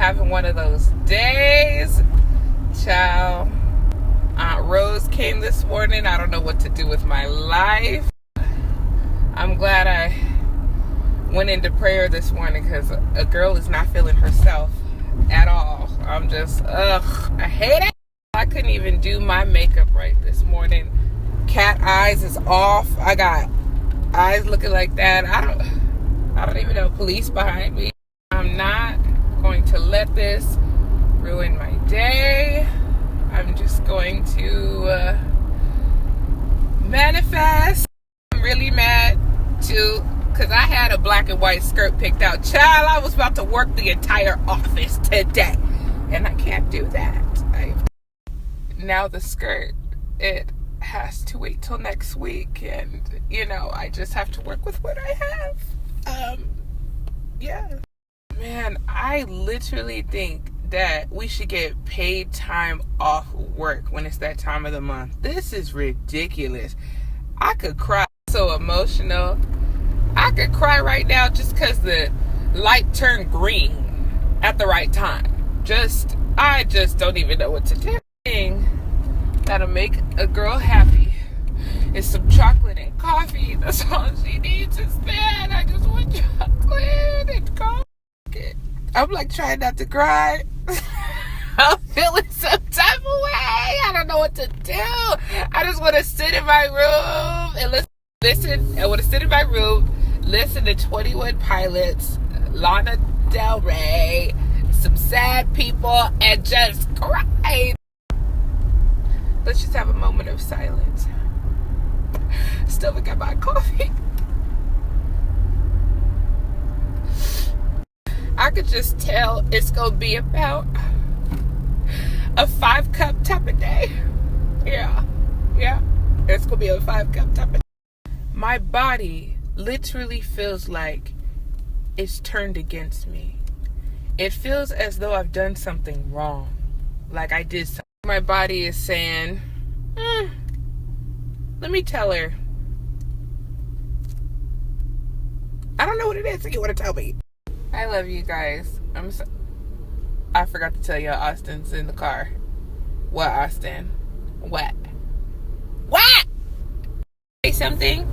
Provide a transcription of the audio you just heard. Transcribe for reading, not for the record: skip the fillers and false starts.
having one of those days. Child, Aunt Rose came this morning. I don't know what to do with my life. I'm glad I went into prayer this morning because a girl is not feeling herself at all. I'm just, I hate it. I couldn't even do my makeup right this morning. Cat eyes is off. I got eyes looking like that. I don't even know. Police behind me. I'm not going to let this ruin my day. I'm just going to manifest. I'm really mad too because I had a black and white skirt picked out. Child, I was about to work the entire office today, and I can't do that. Now the skirt, it has to wait till next week, and I just have to work with what I have. Yeah. Man, I literally think that we should get paid time off work when it's that time of the month. This is ridiculous. I could cry. So emotional. I could cry right now just because the light turned green at the right time. I just don't even know what to do. That'll make a girl happy is some chocolate and coffee. That's all she needs is that. I just want chocolate and coffee. I'm like trying not to cry. I'm feeling some type of way. I don't know what to do. I just want to sit in my room and listen. I want to sit in my room, listen to 21 Pilots, Lana Del Rey, some sad people, and just cry. Let's just have a moment of silence. Still look at my coffee. I could just tell it's gonna be about a 5-cup type of day. Yeah. It's gonna be a 5-cup type of day. My body literally feels like it's turned against me. It feels as though I've done something wrong. Like I did something. My body is saying, let me tell her. I don't know what it is, so you want to tell me. I love you guys. I forgot to tell you Austin's in the car. What, Austin? What? Say something?